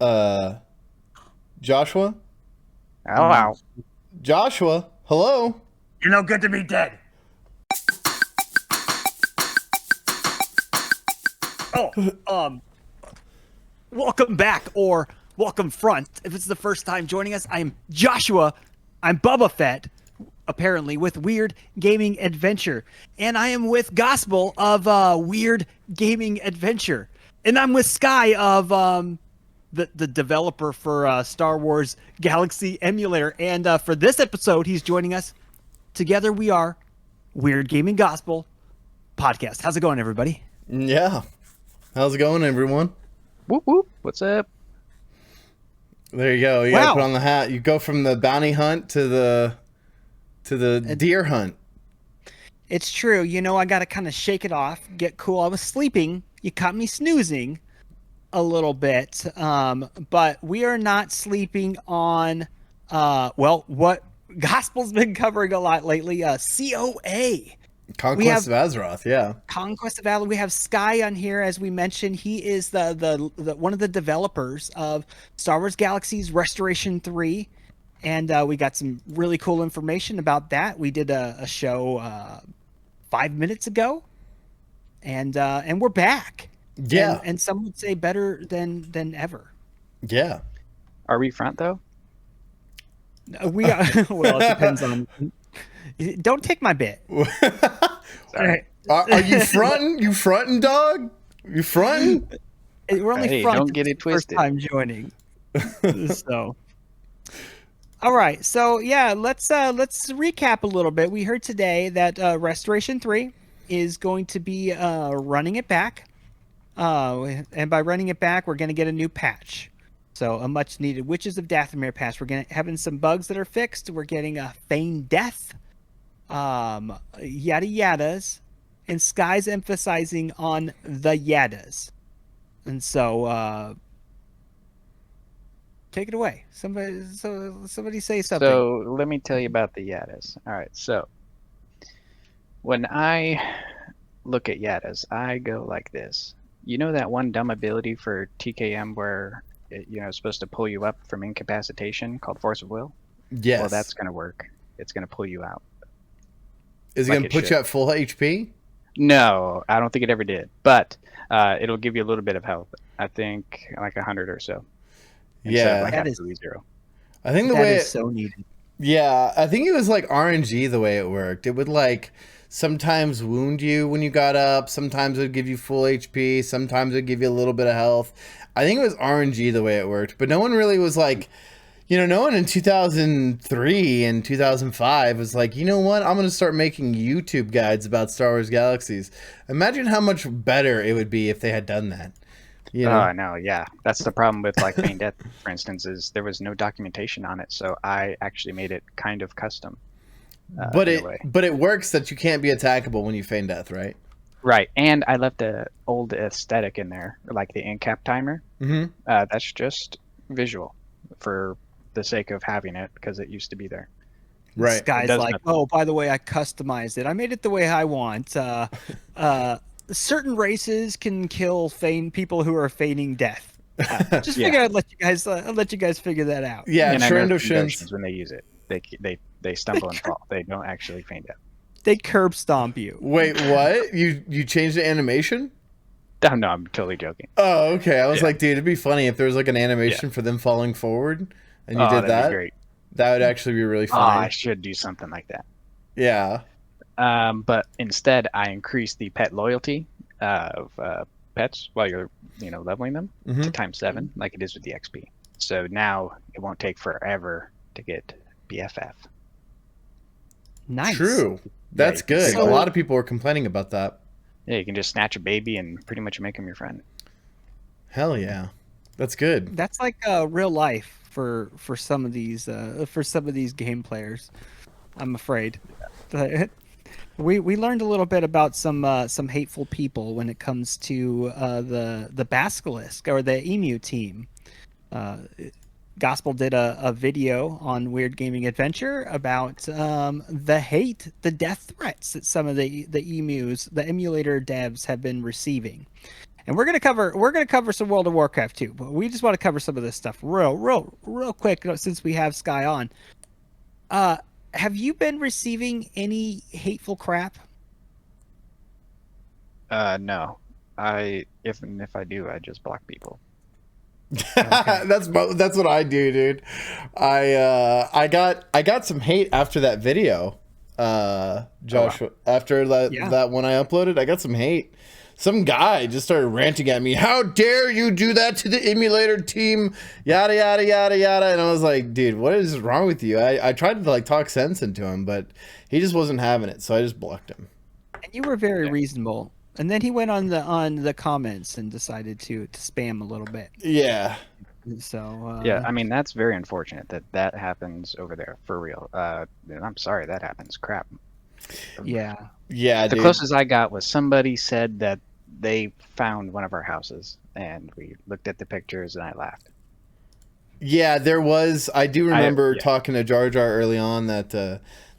Uh, Joshua? Oh, wow. Joshua? Hello? You're no good to me dead. Oh, welcome back, or welcome front. If it's the first time joining us, I'm Joshua. I'm Bubba Fett, apparently, with Weird Gaming Adventure. And I am with Gospel of Weird Gaming Adventure. And I'm with Sky of the developer for Star Wars Galaxy Emulator. And for this episode, he's joining us. Together we are Weird Gaming Gospel Podcast. How's it going, everybody? Yeah. How's it going, everyone? Whoop, whoop. What's up? There you go. You gotta put on the hat. You go from the bounty hunt to the deer hunt. It's true. You know, I got to kind of shake it off, get cool. I was sleeping. You caught me snoozing a little bit. But we are not sleeping on, what Gospel's been covering a lot lately. COA. Conquest of Azeroth, yeah. Conquest of Azeroth. We have Sky on here, as we mentioned. He is the one of the developers of Star Wars Galaxy's Restoration 3. And we got some really cool information about that. We did a show 5 minutes ago, and we're back. Yeah, and some would say better than ever. Yeah. Are we front, though? We are. Well, it depends on. Don't take my bit. Sorry. Are you fronting? You fronting, dog? You fronting? We're only Hey, front. don't get it twisted. First time joining. So. All right, so yeah, let's recap a little bit. We heard today that Restoration 3 is going to be running it back, and by running it back, we're going to get a new patch. So a much-needed Witches of Dathomir patch. We're having some bugs that are fixed. We're getting a feigned death, yada yadas, and Sky's emphasizing on the yadas, and so. Take it away. Somebody say something. So let me tell you about the Yadas. All right. So when I look at Yadas, I go like this. You know that one dumb ability for TKM where it's supposed to pull you up from incapacitation called Force of Will? Yes. Well, that's going to work. It's going to pull you out. Is it going to put you at full HP? No, I don't think it ever did. But it'll give you a little bit of health. I think like 100 or so. Yeah, like that is 0. I think the that way is so needed. Yeah, I think it was like RNG the way it worked. It would like sometimes wound you when you got up. Sometimes it would give you full HP. Sometimes it would give you a little bit of health. I think it was RNG the way it worked. But no one really was like, no one in 2003 and 2005 was like, you know what? I'm going to start making YouTube guides about Star Wars Galaxies. Imagine how much better it would be if they had done that. Oh, no, yeah. That's the problem with like Feigned Death, for instance, is there was no documentation on it, so I actually made it kind of custom. But it works that you can't be attackable when you feign death, right? Right, and I left the old aesthetic in there, like the in-cap timer. Mm-hmm. That's just visual for the sake of having it, because it used to be there. Right. This guy's like, oh, by the way, I customized it. I made it the way I want. Certain races can kill people who are feigning death. Just figure I'd let you guys figure that out. Yeah, and Trandoshans, when they use it, they stumble and fall. They don't actually feign death. They curb stomp you. Wait, what? You changed the animation? Oh, no, I'm totally joking. Oh, okay. I was like, dude, it'd be funny if there was like an animation for them falling forward, and you did that. Be great. That would actually be really funny. I should do something like that. Yeah. But instead, I increased the pet loyalty of pets while you're, leveling them to ×7, like it is with the XP. So now it won't take forever to get BFF. Nice. True. That's good. A lot of people were complaining about that. Yeah, you can just snatch a baby and pretty much make him your friend. Hell yeah, that's good. That's like real life for some of these game players. I'm afraid. We learned a little bit about some hateful people when it comes to the Basilisk or the Emu team. Gospel did a video on Weird Gaming Adventure about the death threats that some of the emus, the emulator devs, have been receiving. and we're gonna cover some World of Warcraft too. But we just want to cover some of this stuff real quick since we have Sky on. Have you been receiving any hateful crap? No. If I do, I just block people. That's what I do, dude. I got some hate after that video, Joshua. After that one I uploaded, I got some hate. Some guy just started ranting at me. How dare you do that to the emulator team? Yada yada yada yada. And I was like, dude, what is wrong with you? I tried to like talk sense into him, but he just wasn't having it, so I just blocked him. And you were very reasonable. And then he went on the comments and decided to spam a little bit. Yeah. So yeah, I mean that's very unfortunate that happens over there for real. I'm sorry that happens. Crap. Yeah. Yeah. The dude. closest I got was somebody said that they found one of our houses, and we looked at the pictures, and I laughed. Yeah, there was. I do remember talking to Jar Jar early on that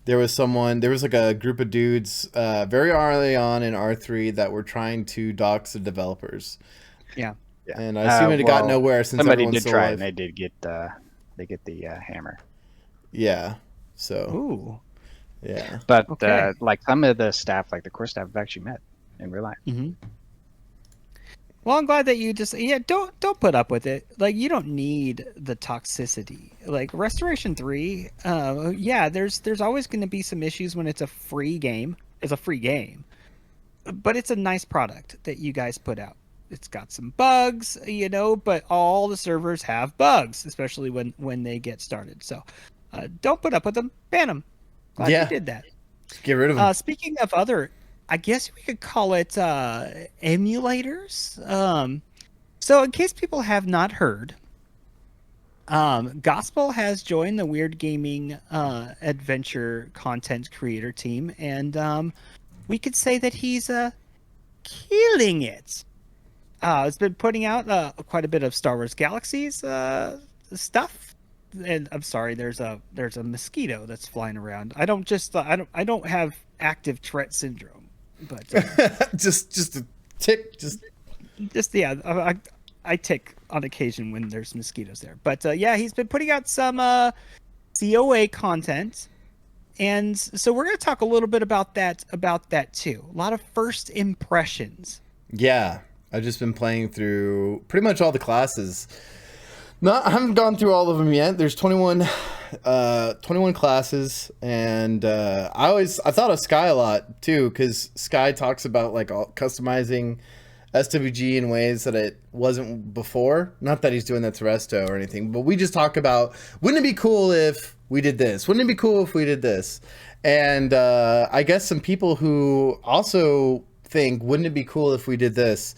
there was like a group of dudes very early on in R3 that were trying to dox the developers. Yeah. And I assume it got nowhere since somebody everyone's did still try, alive. and they did get the hammer. Yeah. So. Ooh. Yeah. But Okay. like some of the staff, like the core staff, have actually met in real life. Mm-hmm. Well, I'm glad that you just don't put up with it. Like you don't need the toxicity. Like Restoration 3, there's always going to be some issues when it's a free game. It's a free game, but it's a nice product that you guys put out. It's got some bugs, but all the servers have bugs, especially when they get started. So don't put up with them. Ban them. Glad you did that. Get rid of them. Speaking of other, I guess we could call it emulators. So in case people have not heard, Gospel has joined the Weird Gaming adventure content creator team, and we could say that he's killing it. It's been putting out quite a bit of Star Wars Galaxies stuff. And I'm sorry, there's a mosquito that's flying around. I don't have active Tourette syndrome, but just a tick, I tick on occasion when there's mosquitoes there. But he's been putting out some COA content, and so we're going to talk a little bit about that too. A lot of first impressions. Yeah, I've just been playing through pretty much all the classes. I haven't gone through all of them yet. There's 21 classes, and I thought of Sky a lot too, because Sky talks about like customizing SWG in ways that it wasn't before. Not that he's doing that to Resto or anything, but we just talk about, wouldn't it be cool if we did this? Wouldn't it be cool if we did this? And I guess some people who also think, wouldn't it be cool if we did this?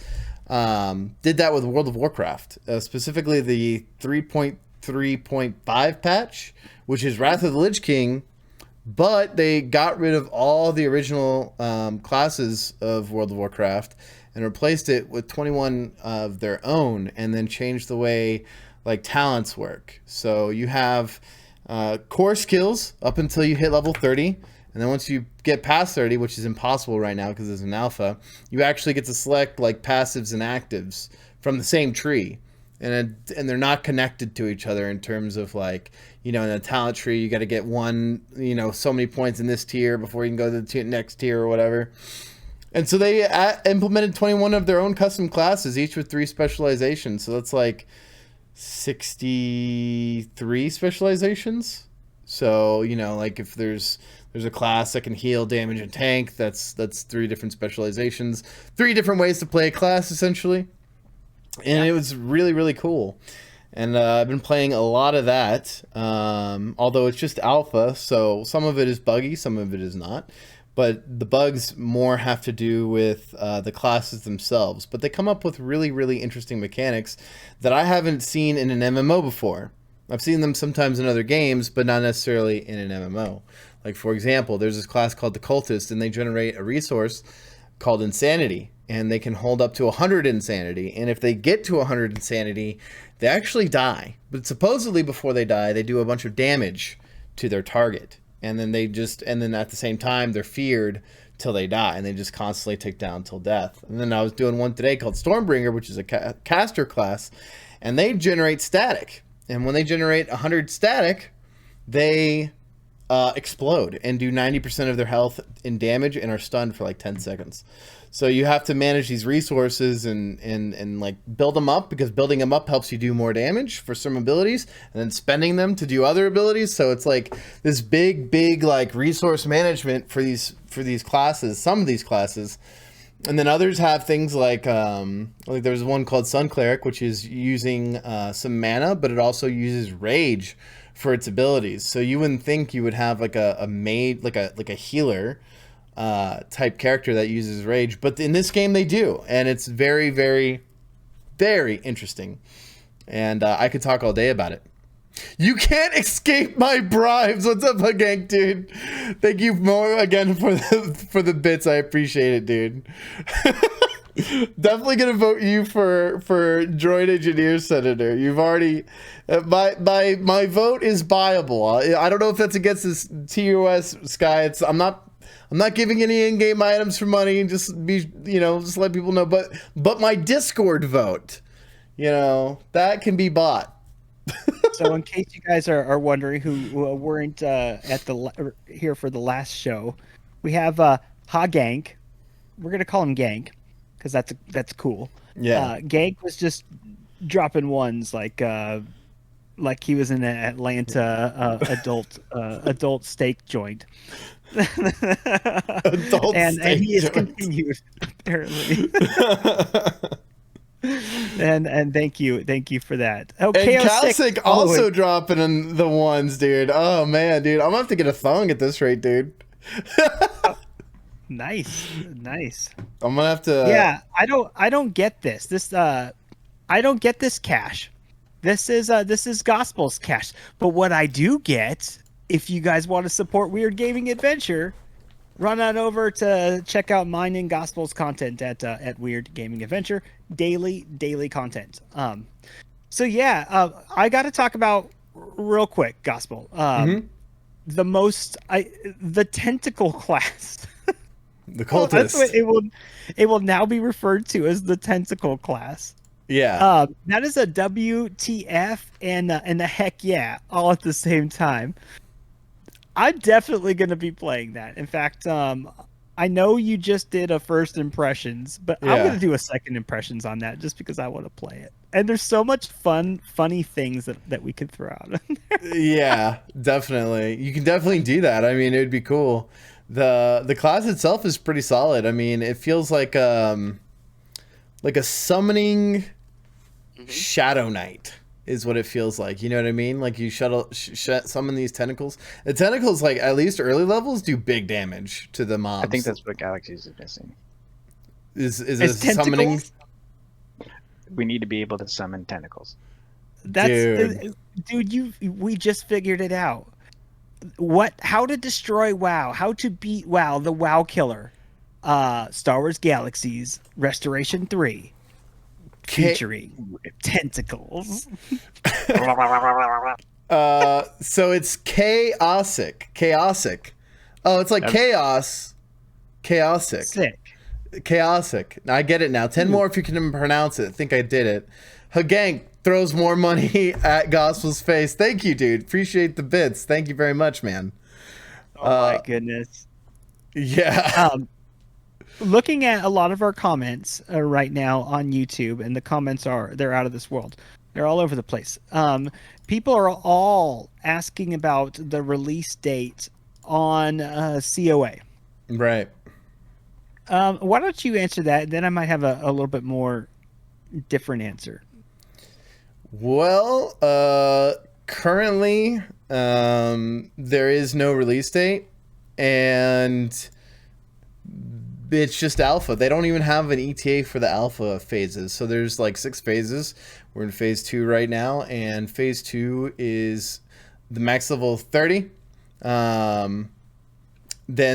Did that with World of Warcraft, specifically the 3.3.5 patch, which is Wrath of the Lich King, but they got rid of all the original classes of World of Warcraft and replaced it with 21 of their own, and then changed the way like talents work. So you have core skills up until you hit level 30. And then once you get past 30, which is impossible right now because it's an alpha, you actually get to select like passives and actives from the same tree. And they're not connected to each other in terms of like, in a talent tree, you got to get one, so many points in this tier before you can go to the next tier or whatever. And so they implemented 21 of their own custom classes, each with 3 specializations. So that's like 63 specializations. So, like if there's a class that can heal, damage, and tank, that's 3 different specializations, 3 different ways to play a class, essentially. And it was really, really cool. And I've been playing a lot of that, although it's just alpha, so some of it is buggy, some of it is not. But the bugs more have to do with the classes themselves. But they come up with really, really interesting mechanics that I haven't seen in an MMO before. I've seen them sometimes in other games, but not necessarily in an MMO. Like, for example, there's this class called the Cultist, and they generate a resource called Insanity, and they can hold up to 100 Insanity. And if they get to 100 Insanity, they actually die. But supposedly before they die, they do a bunch of damage to their target. and then at the same time they're feared till they die, and they just constantly tick down till death. And then I was doing one today called Stormbringer, which is a caster class, and they generate static. And when they generate 100 static, they explode and do 90% of their health in damage and are stunned for like 10 seconds. So you have to manage these resources and like build them up, because building them up helps you do more damage for some abilities, and then spending them to do other abilities. So it's like this big like resource management for these classes, some of these classes. And then others have things like there's one called Sun Cleric, which is using some mana, but it also uses rage for its abilities. So you wouldn't think you would have like a maid, like a healer type character that uses rage, but in this game they do, and it's very, very, very interesting. And I could talk all day about it. You can't escape my bribes. What's up, Hagank, dude? Thank you more again for the bits. I appreciate it, dude. Definitely gonna vote you for droid engineer senator. You've already my vote is buyable. I don't know if that's against this TOS Sky. I'm not giving any in-game items for money. Just let people know. But my Discord vote, that can be bought. So in case you guys are wondering who weren't here for the last show, we have Hagank. We're gonna call him Gank because that's cool. Yeah. Gank was just dropping ones like he was in an Atlanta adult steak joint. And he is continued apparently. and thank you for that. And Kalsic also dropping in the ones, dude. Oh man, dude, I'm gonna have to get a thong at this rate, dude. Nice. I'm gonna have to. Yeah, I don't get this. I don't get this cash. This is Gospel's cash. But what I do get, if you guys want to support Weird Gaming Adventure, run on over to check out mine and Gospel's content at Weird Gaming Adventure. Daily content. So yeah, I got to talk about real quick, Gospel. The tentacle class. The cultist. That's what it will now be referred to as the tentacle class. Yeah. That is a WTF and a heck yeah, all at the same time. I'm definitely going to be playing that. In fact, I know you just did a first impressions, but I'm going to do a second impressions on that just because I want to play it. And there's so much funny things that we could throw out. Yeah, definitely. You can definitely do that. I mean, it would be cool. The class itself is pretty solid. I mean, it feels like a summoning Shadow Knight is what it feels like. You know what I mean? Like you summon these tentacles. The tentacles, like at least early levels, do big damage to the mobs. I think that's what Galaxies is missing. Is it summoning? We need to be able to summon tentacles. Dude, we just figured it out. How to destroy WoW, how to beat WoW, the WoW killer. Star Wars Galaxies Restoration 3 featuring tentacles. So it's chaosic. Oh, it's like chaosic. Sick. Chaosic. I get it now. 10 more if you can pronounce it. I think I did it. Hagank throws more money at Gospel's face. Thank you, dude. Appreciate the bits. Thank you very much, man. Oh my goodness. Yeah. Looking at a lot of our comments right now on YouTube, and the comments they're out of this world. They're all over the place. People are all asking about the release date on COA. Right. Why don't you answer that? Then I might have a little bit more different answer. Well, currently, there is no release date, and it's just alpha. They don't even have an ETA for the alpha phases. So there's like 6 phases. We're in phase 2 right now, and phase 2 is the max level of 30. Then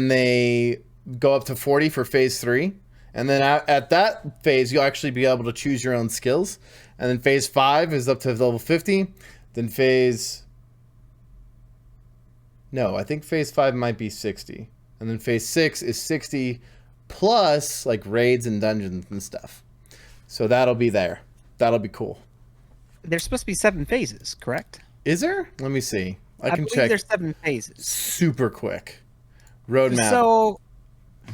they go up to 40 for phase 3. And then at that phase, you'll actually be able to choose your own skills. And then phase 5 is up to level 50. Then phase No, I think phase 5 might be 60. And then phase 6 is 60 plus like raids and dungeons and stuff. So that'll be there. That'll be cool. There's supposed to be 7 phases, correct? Is there? Let me see. I can believe check there's 7 phases. super quick. Roadmap. So,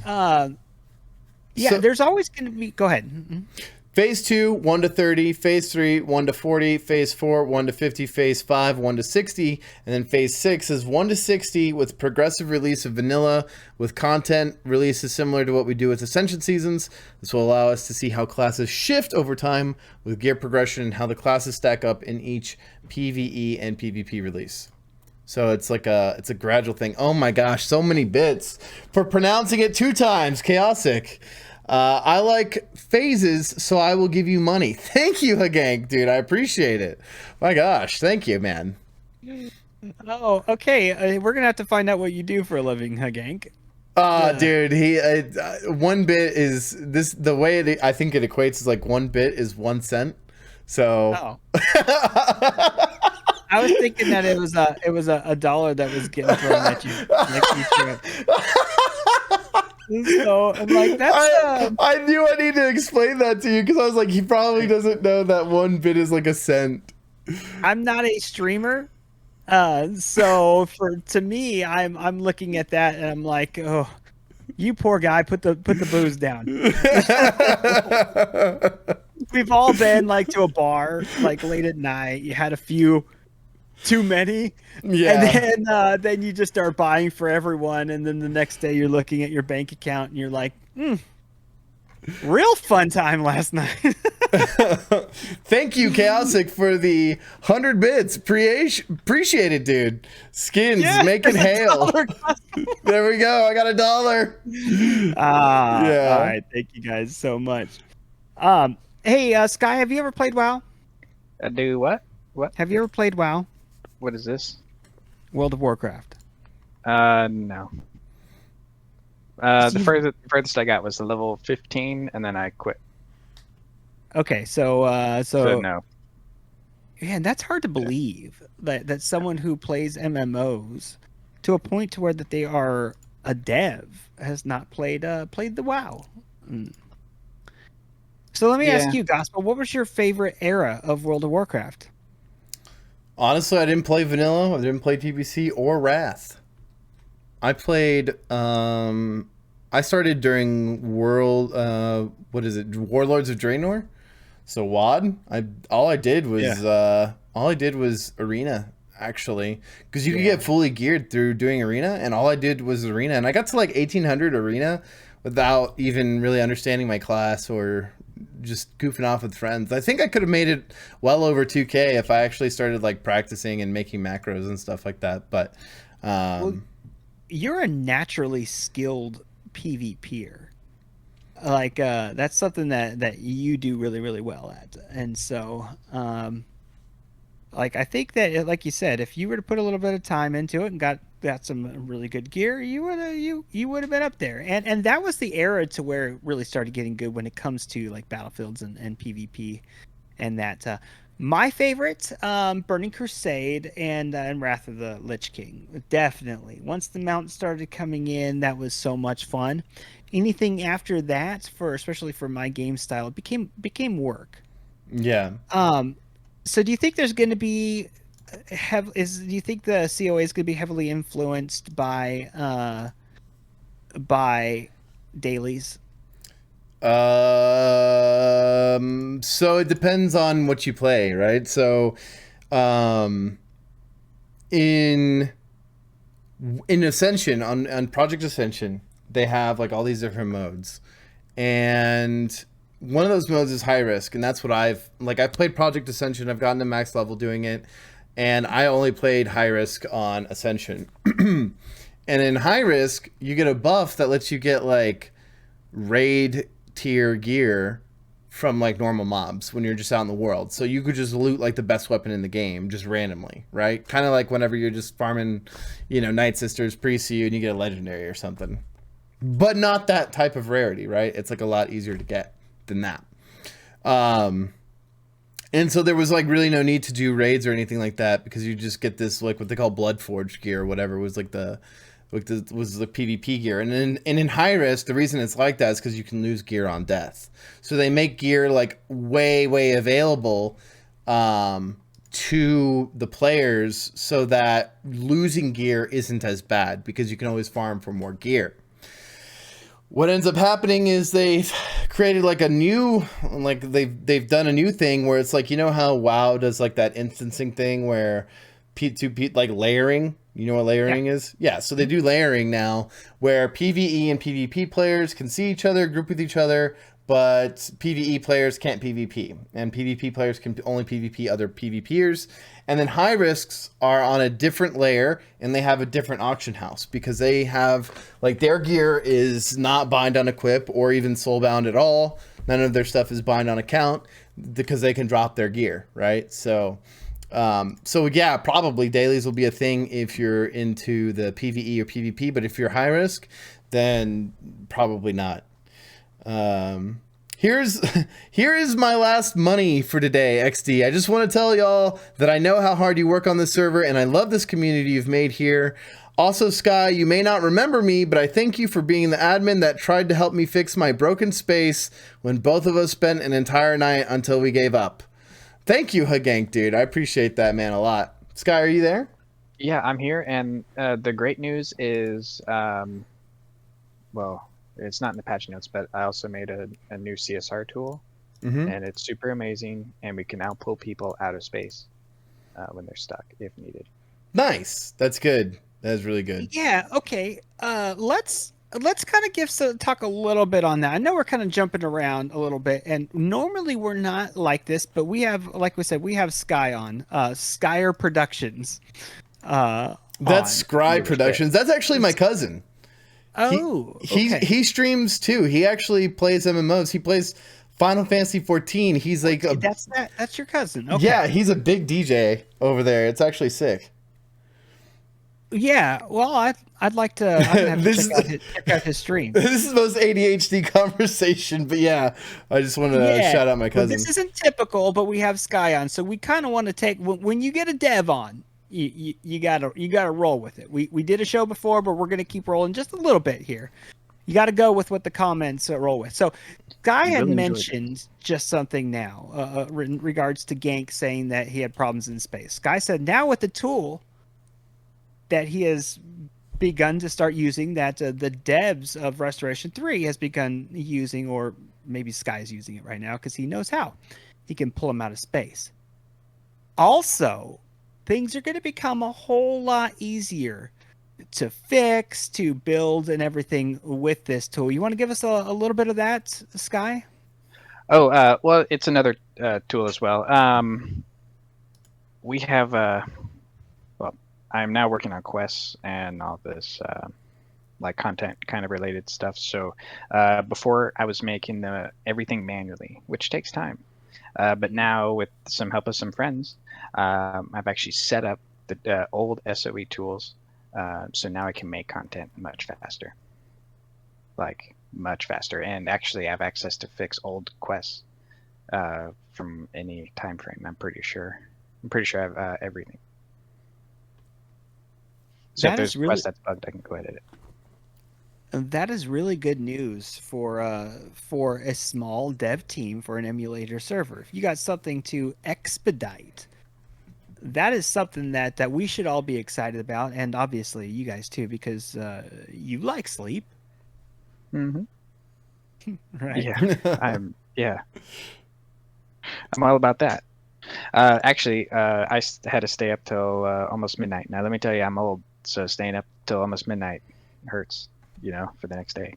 yeah, So- there's always going to be. Go ahead. Mhm. Phase 2, 1 to 30. Phase 3, 1 to 40. Phase 4, 1 to 50. Phase 5, 1 to 60. And then Phase 6 is 1 to 60 with progressive release of vanilla with content releases similar to what we do with Ascension seasons. This will allow us to see how classes shift over time with gear progression and how the classes stack up in each PvE and PvP release. So it's a gradual thing. Oh my gosh, so many bits for pronouncing it 2 times. Chaosic. I like phases, so I will give you money. Thank you, Hagank, dude. I appreciate it. My gosh, thank you, man. Oh, okay. We're going to have to find out what you do for a living, Hagank. Dude, he 1 bit is this. The way I think it equates is like 1 bit is 1 cent. So. Oh. I was thinking that it was a dollar that was getting thrown at you. Like so I'm like, that's. I knew I needed to explain that to you because I was like, he probably doesn't know that 1 bit is like a cent. I'm not a streamer, so to me, I'm looking at that and I'm like, oh, you poor guy, put the booze down. We've all been like to a bar like late at night. You had a few too many, Yeah. and then you just start buying for everyone, and then the next day you're looking at your bank account and you're like, real fun time last night. Thank you, Chaosic, for the 100 bits. Appreciate it, dude. Skins making hail. There we go. I got $1. Yeah. All right. Thank you guys so much. Hey, Sky, have you ever played WoW? I do what? What? Have you ever played WoW? What is this? World of Warcraft. No. The furthest I got was the level 15, and then I quit. Okay, so So no. man, that's hard to believe that someone who plays MMOs to a point to where that they are a dev has not played the WoW. So let me ask you, Gospel, what was your favorite era of World of Warcraft? Honestly, I didn't play Vanilla. I didn't play TBC or Wrath. I played. I started during Warlords of Draenor. So WoD. All I did was Arena, actually, because you could get fully geared through doing Arena, and all I did was Arena, and I got to like 1800 Arena without even really understanding my class or just goofing off with friends. I think I could have made it well over 2K if I actually started like practicing and making macros and stuff like that. But Well, you're a naturally skilled PvPer. Like that's something that you do really, really well at. And so like I think that, like you said, if you were to put a little bit of time into it and got some really good gear, you would have been up there. And that was the era to where it really started getting good when it comes to like battlefields and PvP, and that my favorite, Burning Crusade and Wrath of the Lich King, definitely. Once the mount started coming in, that was so much fun. Anything after that, especially for my game style, it became work. yeah. So do you think there's going to be do you think the COA is going to be heavily influenced by dailies? So it depends on what you play, right? So in Ascension, on Project Ascension, they have like all these different modes, and one of those modes is high risk, and that's what I've played Project Ascension. I've gotten to max level doing it, and I only played high risk on Ascension. And in high risk, you get a buff that lets you get like raid tier gear from like normal mobs when you're just out in the world. So you could just loot like the best weapon in the game just randomly, right? Kind of like whenever you're just farming, Night Sisters pre-CU and you get a legendary or something. But not that type of rarity, right? It's like a lot easier to get than that. And so there was like really no need to do raids or anything like that because you just get this like what they call Bloodforged gear or whatever was like the PvP gear. And in high risk, the reason it's like that is because you can lose gear on death. So they make gear like way available to the players so that losing gear isn't as bad because you can always farm for more gear. What ends up happening is they've created like a new, like they've done a new thing where it's like, you know how WoW does like that instancing thing where P2P, like layering, you know what layering is? Yeah, so they do layering now where PvE and PvP players can see each other, group with each other, but PvE players can't PvP, and PvP players can only PvP other PvPers. And then high risks are on a different layer, and they have a different auction house because they have, like, their gear is not bind on equip or even soulbound at all. None of their stuff is bind on account because they can drop their gear, right? So yeah, probably dailies will be a thing if you're into the PvE or PvP, but if you're high risk, then probably not. Here is my last money for today, XD. I just want to tell y'all that I know how hard you work on this server, and I love this community you've made here. Also, Sky, you may not remember me, but I thank you for being the admin that tried to help me fix my broken space when both of us spent an entire night until we gave up. Thank you, Hagank, dude. I appreciate that, man, a lot. Sky, are you there? Yeah, I'm here, and the great news is, well, it's not in the patch notes, but I also made a new CSR tool, and it's super amazing, and we can now pull people out of space when they're stuck if needed. Nice. That's good. That's really good. Yeah. Okay. Let's kind of talk a little bit on that. I know we're kind of jumping around a little bit, and normally we're not like this, but we have, like we said, we have Sky on Skyer Productions. That's Scry Productions. That's actually my cousin. Oh, he streams too. He actually plays MMOs. He plays Final Fantasy 14. He's like that's your cousin. Okay. Yeah, he's a big DJ over there. It's actually sick. Yeah, well, I'd like to. I'm gonna have to check out his stream. This is the most ADHD conversation, but yeah, I just want to shout out my cousin. Well, this isn't typical, but we have Sky on, so we kind of want to take when you get a dev on. You gotta roll with it. We did a show before, but we're gonna keep rolling just a little bit here. You got to go with what the comments roll with. So, Guy had mentioned just something now in regards to Gank saying that he had problems in space. Guy said now with the tool that he has begun to start using, that the devs of Restoration 3 has begun using, or maybe Sky's using it right now because he knows how. He can pull them out of space. Also, things are going to become a whole lot easier to fix, to build, and everything with this tool. You want to give us a little bit of that, Sky? Oh, well, it's another tool as well. We have, well, I'm now working on quests and all this, like content kind of related stuff. So before I was making everything manually, which takes time. But now with some help of some friends, I've actually set up the old SOE tools. So now I can make content much faster, like much faster. And actually I have access to fix old quests from any time frame. I'm pretty sure I have everything. So if there's a quest that's bugged, I can go edit it. That is really good news for a small dev team for an emulator server. If you got something to expedite, that is something that we should all be excited about, and obviously you guys too, because you like sleep. Mm-hmm. Right? Yeah, I'm all about that. Actually, I had to stay up till almost midnight. Now let me tell you, I'm old, so staying up till almost midnight hurts. For the next day.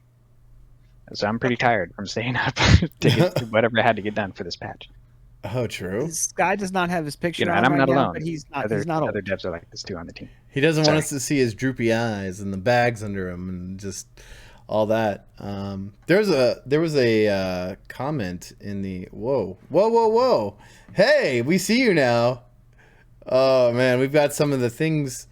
So I'm pretty tired from staying up to get whatever I had to get done for this patch. Oh, true. Sky does not have his picture on and I'm right not now, alone. but he's not Other old. devs are like this too on the team. He doesn't want us to see his droopy eyes and the bags under him and just all that. There was a comment in the whoa. Hey, we see you now. Oh man, we've got some of the things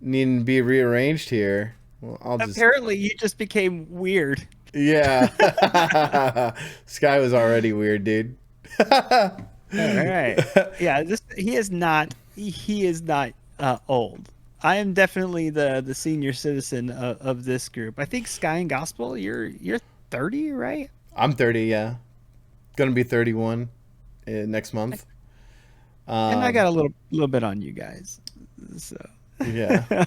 needing to be rearranged here. Well, Apparently, you just became weird. Yeah. Sky was already weird, dude. All right. Yeah, he is not old. I am definitely the senior citizen of this group. I think Sky and Gospel, you're 30, right? I'm 30, yeah. Gonna be 31 next month. And I got a little bit on you guys. So Yeah.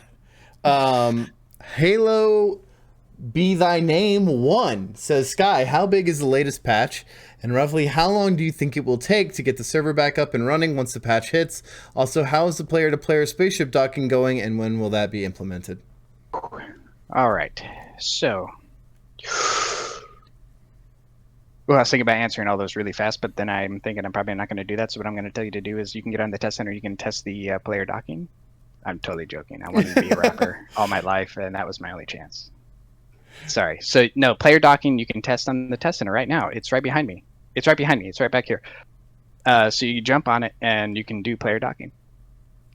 Halo Be Thy Name 1 says, Sky, how big is the latest patch? And roughly how long do you think it will take to get the server back up and running once the patch hits? Also, how is the player-to-player spaceship docking going, and when will that be implemented? All right. So, well, I was thinking about answering all those really fast, but then I'm thinking I'm probably not going to do that. So what I'm going to tell you to do is you can get on the test center. You can test the player docking. I'm totally joking. I wanted to be a rapper all my life, and that was my only chance. Sorry. So, no, player docking you can test on the test center right now. It's right behind me. It's right back here. So you jump on it, and you can do player docking.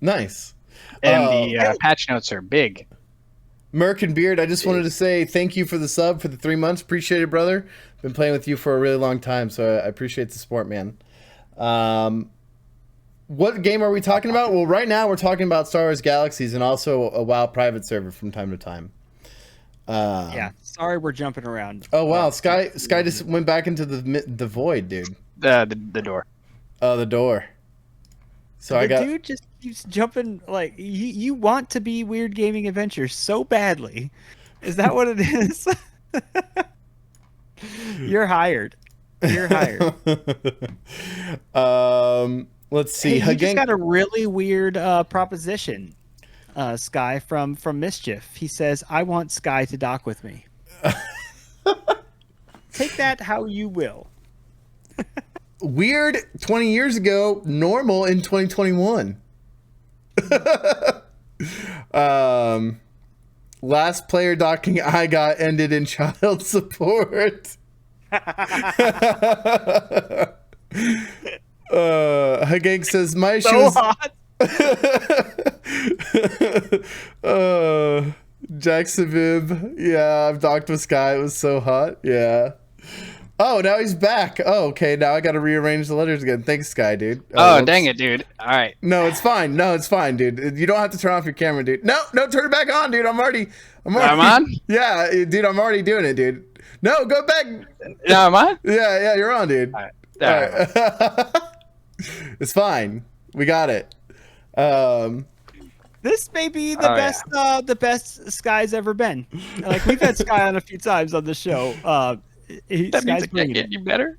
Nice. And the patch notes are big. Merc and Beard, I just wanted to say thank you for the sub for the 3 months. Appreciate it, brother. Been playing with you for a really long time, so I appreciate the support, man. What game are we talking about? Well, right now we're talking about Star Wars Galaxies and also a WoW private server from time to time. yeah, sorry we're jumping around. Oh wow, Sky just went back into the void, dude. The door. Oh, the door. So the dude just keeps jumping. Like you want to be Weird Gaming Adventure so badly. Is that what it is? You're hired. You're hired. Let's see. Hey, he just got a really weird proposition. Sky from Mischief. He says, "I want Sky to dock with me." Take that how you will. Weird 20 years ago, normal in 2021. Last player docking I got ended in child support. Hagang says my issue So is hot. Jackson Vibb. Yeah, I've docked with Sky. It was so hot. Yeah. Oh, now he's back. Oh, okay. Now I got to rearrange the letters again. Thanks, Sky, dude. Oh, dang it, dude. All right. No, it's fine. No, it's fine, dude. You don't have to turn off your camera, dude. No, turn it back on, dude. I'm already I'm on? Yeah, dude. I'm already doing it, dude. No, go back. No, I'm on? Yeah, you're on, dude. All right. All right. It's fine. We got it. This may be the best Sky's ever been. Like we've had Sky on a few times on the show. That means I can't get you better.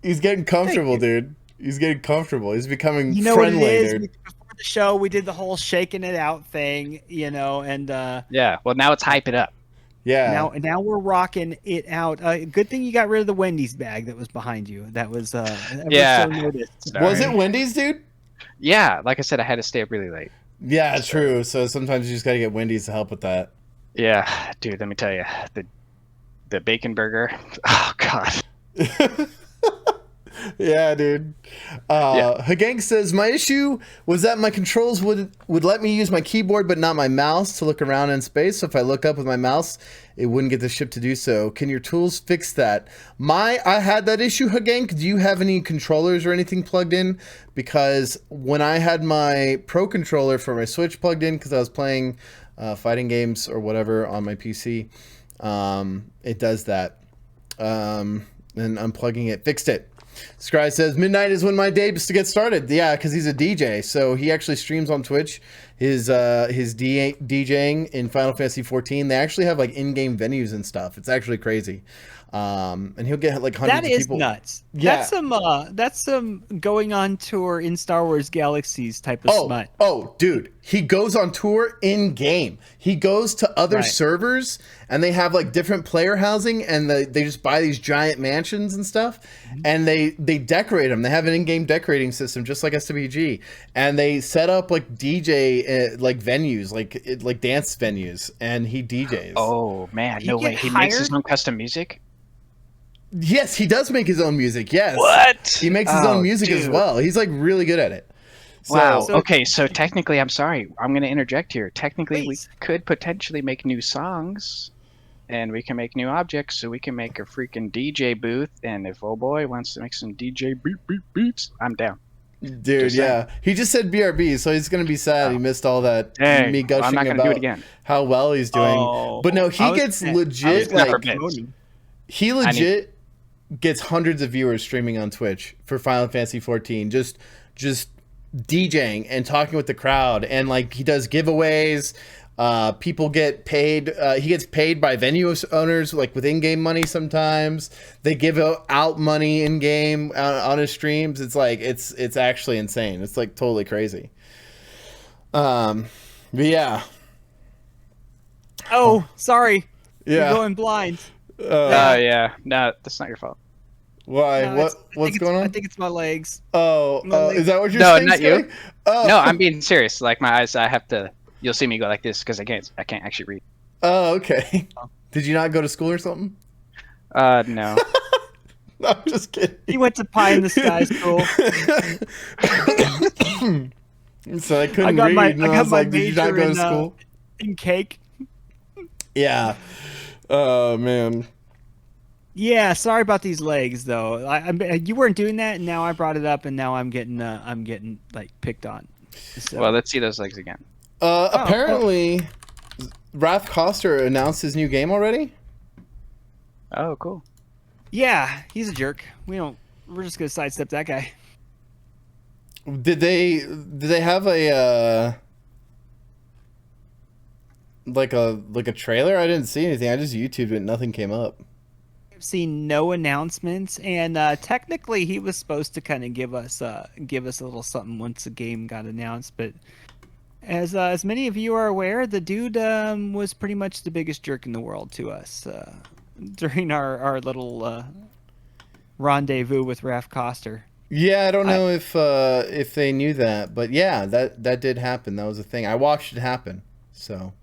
He's getting comfortable, dude. He's getting comfortable. He's becoming you know friendly, what it is? dude. Before the show, we did the whole shaking it out thing, and Yeah. Well, now it's hype it up. Yeah. now we're rocking it out. Good thing you got rid of the Wendy's bag that was behind you. That was Yeah. so noticed. Was it Wendy's, dude? Yeah. Like I said, I had to stay up really late. Yeah, true. So sometimes you just got to get Wendy's to help with that. Yeah, dude. Let me tell you, the bacon burger. Oh God. Yeah, dude. Hagang says my issue was that my controls would let me use my keyboard but not my mouse to look around in space. So if I look up with my mouse, it wouldn't get the ship to do so. Can your tools fix that? I had that issue, Hagang. Do you have any controllers or anything plugged in? Because when I had my Pro controller for my Switch plugged in, because I was playing fighting games or whatever on my PC, it does that. And unplugging it fixed it. Scry says midnight is when my day is to get started. Yeah, because he's a DJ, so he actually streams on Twitch. His DJing in Final Fantasy 14. They actually have like in-game venues and stuff. It's actually crazy. And he'll get like hundreds of people. That is nuts. Yeah. That's some going on tour in Star Wars Galaxies type of smut. Oh, dude. He goes on tour in game. He goes to other servers and they have like different player housing and they just buy these giant mansions and stuff and they decorate them. They have an in-game decorating system just like SWG, and they set up like DJ like venues, like dance venues, and he DJs. Oh man, no way. He makes his own custom music? Yes, he does make his own music. Yes. What? He makes his own music as well. He's like really good at it. Wow. Okay, so technically, I'm sorry. I'm going to interject here. Technically, Please. we could potentially make new songs, and we can make new objects, so we can make a freaking DJ booth. And if oh boy wants to make some DJ beats, I'm down. Dude, Just saying. yeah. He just said BRB, so he's gonna be sad. He missed all that Dang, me well, I'm gushing not gonna do it about again. how well he's doing. Oh, But no, I he was gets gonna- I was legit gonna like- promote him. he legit gets hundreds of viewers streaming on Twitch for Final Fantasy 14. Just DJing and talking with the crowd, and like he does giveaways. People get paid. He gets paid by venue owners, like with in-game money. Sometimes they give out money in game on his streams. It's like it's actually insane. It's like totally crazy. But yeah, Oh, sorry. yeah. You're going blind. Yeah. No, that's not your fault. Why? No, What's going on? I think it's my legs. Oh, my legs. is that what you're No, saying? not you. Sky? Oh. No, I'm being serious. Like my eyes, I have to. You'll see me go like this because I can't actually read. Oh, okay. Did you not go to school or something? No. No, I'm just kidding. He went to Pie in the Sky School. So I couldn't I got read. my- and I got was my like, did you not major go to in, school? In cake. Yeah. Oh man. Yeah, sorry about these legs though. You weren't doing that, and now I brought it up, and now I'm getting like picked on. So. Well, let's see those legs again. Apparently, Wrath Coster announced his new game already. Oh, cool. Yeah, he's a jerk. We're just gonna sidestep that guy. Did they have a like a trailer? I didn't see anything. I just YouTubed it. Nothing came up. I've seen no announcements, and technically he was supposed to kind of give us a little something once the game got announced. But as many of you are aware, the dude was pretty much the biggest jerk in the world to us during our little rendezvous with Raph Coster. Yeah, I don't know if they knew that, but yeah, that did happen. That was a thing. I watched it happen. So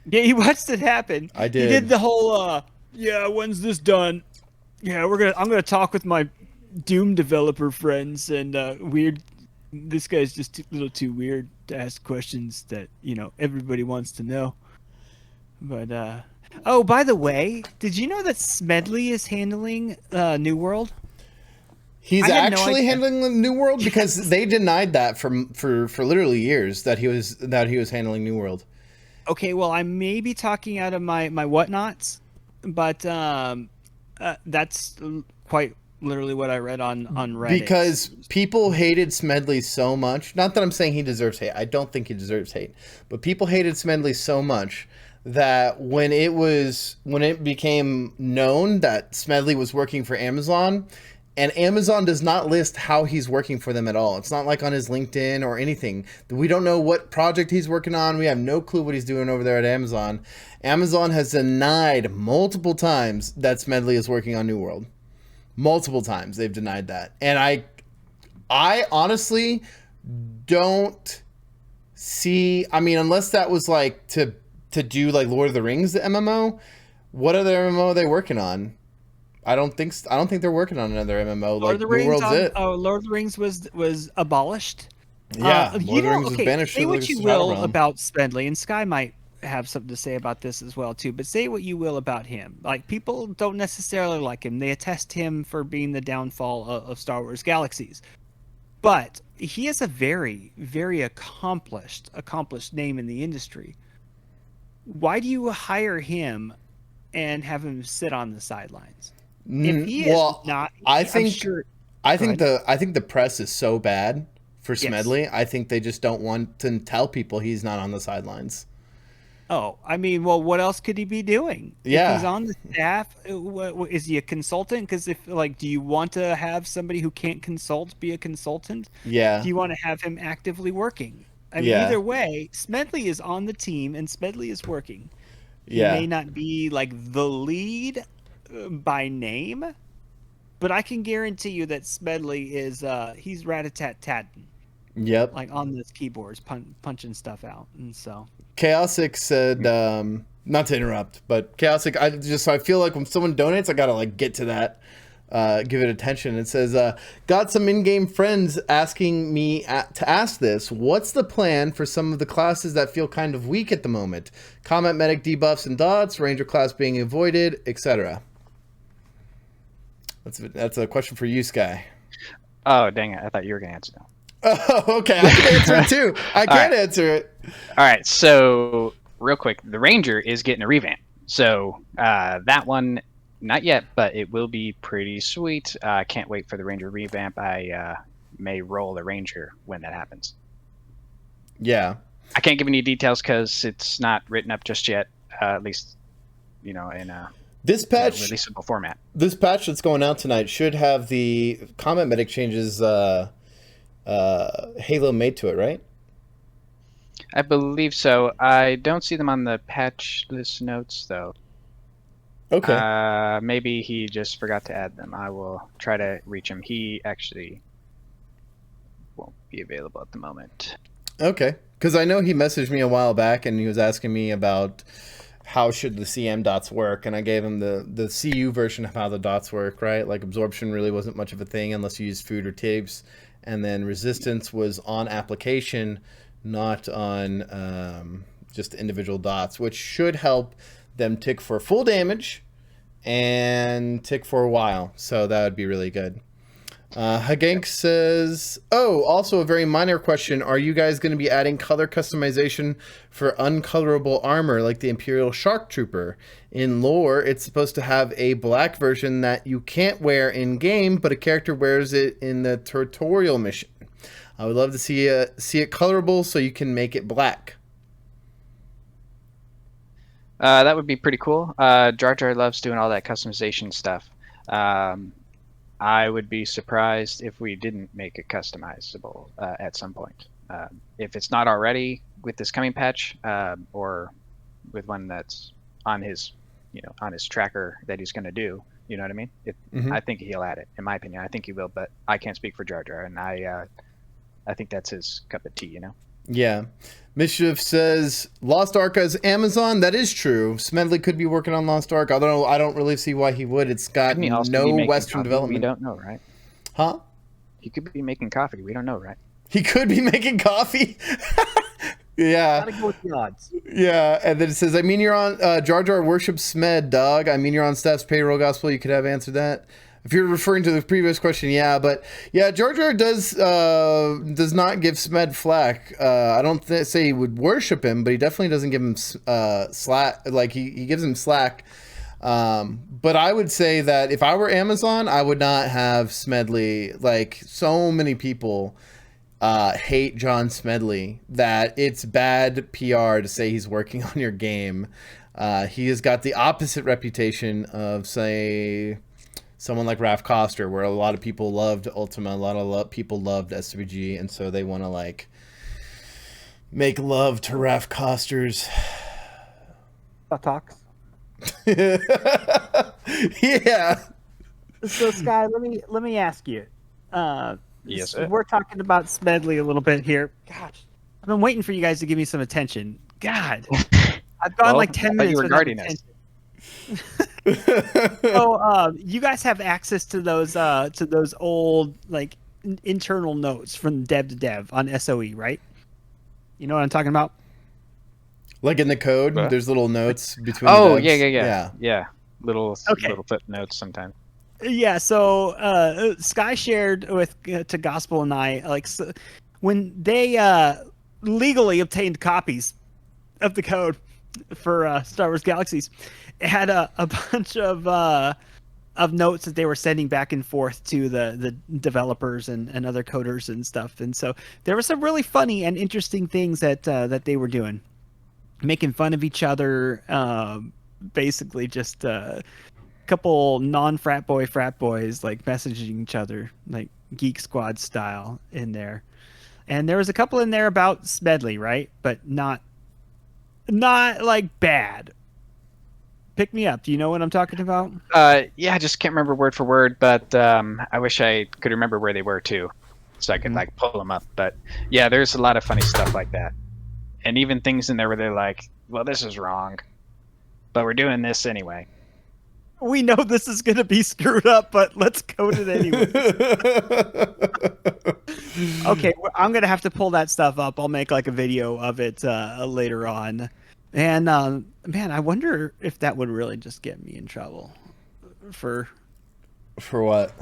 Yeah, he watched it happen. I did. He did the whole yeah, when's this done? Yeah, I'm gonna talk with my Doom developer friends, and weird. This guy's just a little too weird to ask questions that everybody wants to know. But oh, by the way, did you know that Smedley is handling New World? he's I had no actually idea. handling the New World because they denied that for literally years that he was handling New World. Okay, well, I may be talking out of my whatnots, but that's quite literally what I read on Reddit. Because people hated Smedley so much. Not that I'm saying he deserves hate. I don't think he deserves hate. But people hated Smedley so much that when it became known that Smedley was working for Amazon, and Amazon does not list how he's working for them at all. It's not like on his LinkedIn or anything. We don't know what project he's working on. We have no clue what he's doing over there at Amazon. Amazon has denied multiple times that Smedley is working on New World. Multiple times they've denied that. And I honestly don't see, I mean, unless that was like to do like Lord of the Rings, the MMO, what other MMO are they working on? I don't think they're working on another MMO. Lord of the New Rings. World's it. Oh, Lord of the Rings was abolished. Yeah, Lord of the Rings was okay, banished say to what the you Shadow will Realm. about Smedley, and Sky might have something to say about this as well too. But say what you will about him. Like, people don't necessarily like him. They attest him for being the downfall of Star Wars Galaxies. But he is a very, very accomplished name in the industry. Why do you hire him and have him sit on the sidelines? If he is not, I I'm think sure. I think the press is so bad for Yes. Smedley. I think they just don't want to tell people he's not on the sidelines. Oh, I mean, well, what else could he be doing? Yeah. If he's on the staff. Is he a consultant? Because do you want to have somebody who can't consult be a consultant? Yeah. Do you want to have him actively working? I mean, Yeah. either way, Smedley is on the team and Smedley is working. He Yeah. may not be like the lead by name, but I can guarantee you that Smedley is he's rat-a-tat-tatting, Yep. like on those keyboards, punching stuff out, and so. Chaosic said, not to interrupt, but Chaosic, I feel like when someone donates, I gotta like get to that, give it attention. It says, got some in-game friends asking me to ask this. What's the plan for some of the classes that feel kind of weak at the moment? Combat medic debuffs and dots, ranger class being avoided, etc. That's a question for you, Sky. Oh, dang it. I thought you were going to answer that. Oh, okay. I can answer it too. I can answer it. All right, so real quick, the Ranger is getting a revamp. So that one, not yet, but it will be pretty sweet. I can't wait for the Ranger revamp. I may roll a Ranger when that happens. Yeah. I can't give any details because it's not written up just yet. At least, in a This patch, releasable format. This patch that's going out tonight should have the combat medic changes Halo made to it, right? I believe so. I don't see them on the patch list notes though. Okay. Maybe he just forgot to add them. I will try to reach him. He actually won't be available at the moment. Okay. Because I know he messaged me a while back and he was asking me about how should the CM dots work, and I gave him the CU version of how the dots work, right? Like absorption really wasn't much of a thing unless you used food or tapes, and then resistance was on application, not on just individual dots, which should help them tick for full damage and tick for a while. So that would be really good. Hagank says, oh, also a very minor question. Are you guys going to be adding color customization for uncolorable armor like the Imperial Shark Trooper? In lore, it's supposed to have a black version that you can't wear in game, but a character wears it in the tutorial mission. I would love to see it colorable so you can make it black. That would be pretty cool. Jar Jar loves doing all that customization stuff. I would be surprised if we didn't make it customizable at some point. If it's not already with this coming patch, or with one that's on his, on his tracker that he's going to do. You know what I mean? I think he'll add it. In my opinion, I think he will, but I can't speak for Jar Jar, and I think that's his cup of tea. Yeah. Mischief says Lost Ark is Amazon. That is true. Smedley could be working on Lost Ark. I don't really see why he would. It's got no Western development. We don't know, right? Huh? He could be making coffee. We don't know, right? He could be making coffee. Yeah. Gotta go with the odds. Yeah. And then it says, I mean, you're on Jar Jar worships Smed, dog. I mean, you're on staff's payroll gospel. You could have answered that. If you're referring to the previous question, yeah, but yeah, Jar Jar does not give Smed flack. I don't say he would worship him, but he definitely doesn't give him slack. Like he gives him slack. But I would say that if I were Amazon, I would not have Smedley. Like so many people hate John Smedley that it's bad PR to say he's working on your game. He has got the opposite reputation of, say, someone like Raph Koster, where a lot of people loved Ultima, a lot of people loved SWG, and so they want to like make love to Raph Koster's talks. Yeah. So Sky, let me ask you. Yes, so we're talking about Smedley a little bit here. Gosh, I've been waiting for you guys to give me some attention. God, I've gone like 10 minutes without attention. So you guys have access to those old like internal notes from dev to dev on SOE, right? You know what I'm talking about? Like in the code, there's little notes between. Oh, the devs. Yeah. Little footnotes sometimes. Yeah. So Sky shared with to Gospel and I when they legally obtained copies of the code for Star Wars Galaxies. It had a bunch of notes that they were sending back and forth to the developers and other coders and stuff. And so there were some really funny and interesting things that they were doing, making fun of each other, basically just a couple non-frat boys like messaging each other like Geek Squad style in there. And there was a couple in there about Smedley, right? But not like bad. Pick me up. Do you know what I'm talking about? Yeah, I just can't remember word for word, but I wish I could remember where they were too, so I could like pull them up. But yeah, there's a lot of funny stuff like that, and even things in there where they're like, "Well, this is wrong, but we're doing this anyway." We know this is going to be screwed up, but let's code it anyway. Okay, I'm going to have to pull that stuff up. I'll make like a video of it later on. And man, I wonder if that would really just get me in trouble for what?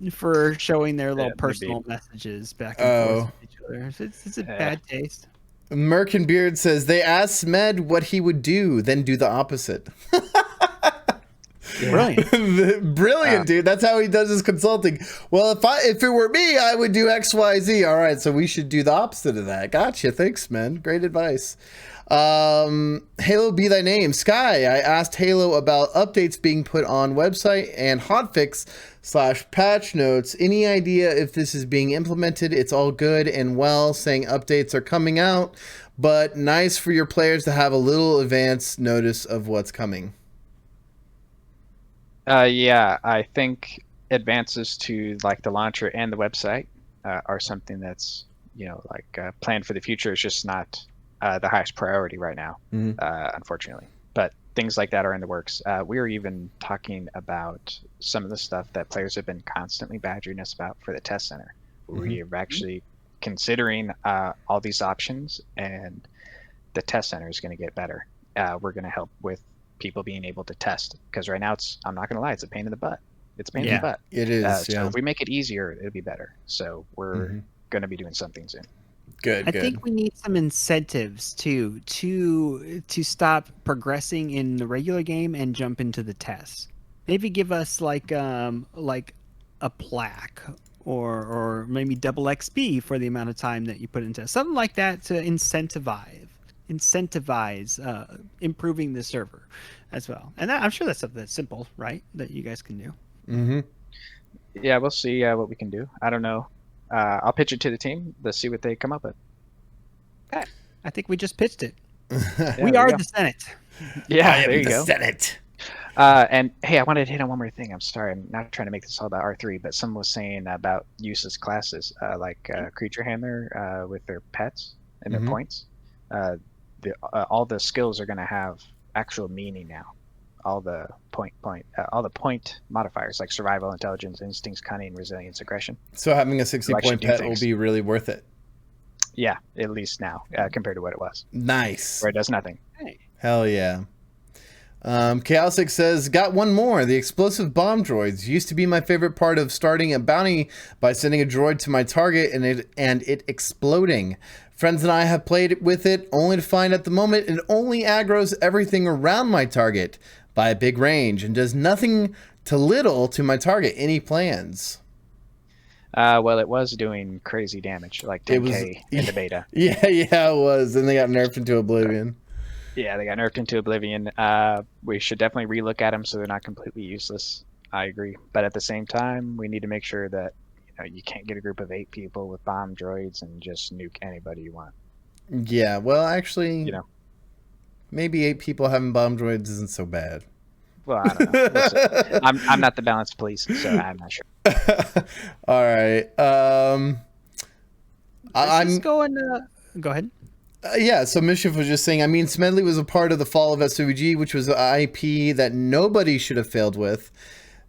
for showing their little maybe. personal messages back and forth Oh. with each other. It's a bad taste. Merc and Beard says they asked Smed what he would do, then do the opposite. Brilliant. Brilliant, dude. That's how he does his consulting. Well, if it were me, I would do XYZ. All right, so we should do the opposite of that. Gotcha. Thanks, man. Great advice. Halo Be Thy Name. Sky, I asked Halo about updates being put on website and hotfix/patch notes. Any idea if this is being implemented? It's all good and well, saying updates are coming out, but nice for your players to have a little advance notice of what's coming. Yeah, I think advances to like the launcher and the website are something that's planned for the future. It's just not the highest priority right now, unfortunately. But things like that are in the works. We are even talking about some of the stuff that players have been constantly badgering us about for the test center. We are actually considering all these options, and the test center is going to get better. We're going to help with people being able to test, because right now I'm not going to lie, it's a pain in the butt. It's a pain in the butt. It is. So if we make it easier, it'll be better. So we're going to be doing something soon. Good. I think we need some incentives too to stop progressing in the regular game and jump into the tests. Maybe give us like a plaque or maybe double XP for the amount of time that you put into something like that to incentivize improving the server as well. And I'm sure that's something that's simple, right? That you guys can do. Yeah, we'll see what we can do. I don't know. I'll pitch it to the team. Let's see what they come up with. Okay. I think we just pitched it. Yeah, we are the Senate. Yeah, there you go. Senate. And hey, I wanted to hit on one more thing. I'm sorry, I'm not trying to make this all about R3, but someone was saying about useless classes, like Creature Handler with their pets and their points. All the skills are going to have actual meaning now. All the point modifiers like survival, intelligence, instincts, cunning, resilience, aggression. So having a 60-point pet will be really worth it. Yeah, at least now compared to what it was. Nice. Where it does nothing. Hell yeah. Chaosic says, got one more. The explosive bomb droids used to be my favorite part of starting a bounty by sending a droid to my target and it exploding. Friends and I have played with it only to find at the moment it only aggroes everything around my target by a big range and does nothing to little to my target. Any plans? Well, it was doing crazy damage, like 10k in the beta. Yeah, it was. And they got nerfed into oblivion. Yeah, they got nerfed into oblivion. We should definitely relook at them so they're not completely useless. I agree. But at the same time, we need to make sure that you can't get a group of 8 people with bomb droids and just nuke anybody you want. Yeah, well, actually, maybe 8 people having bomb droids isn't so bad. Well, I don't know. I'm not the balance police, so I'm not sure. All right. I'm going. Go ahead. Yeah, so Mischief was just saying, I mean, Smedley was a part of the fall of SWG, which was an IP that nobody should have failed with.